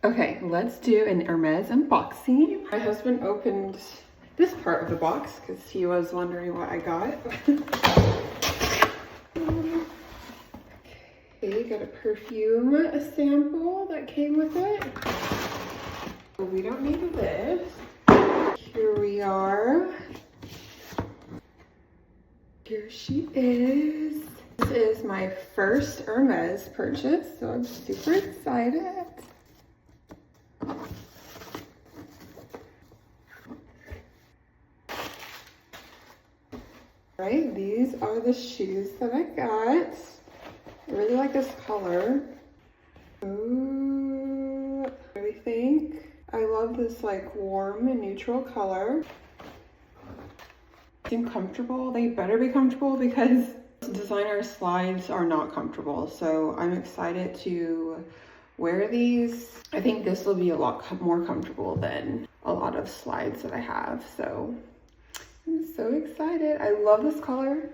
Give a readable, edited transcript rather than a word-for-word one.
Okay, let's do an Hermes unboxing. My husband opened this part of the box because he was wondering what I got. Okay, got a perfume sample that came with it. We don't need this. Here we are. Here she is. This is my first Hermes purchase, so I'm super excited. Right, these are the shoes that I got. I really like this color. Ooh, what do we think? I love this like warm and neutral color. Seem comfortable. They better be comfortable because designer slides are not comfortable. So I'm excited to wear these. I think this will be a lot more comfortable than a lot of slides that I have. So I'm so excited. I love this color.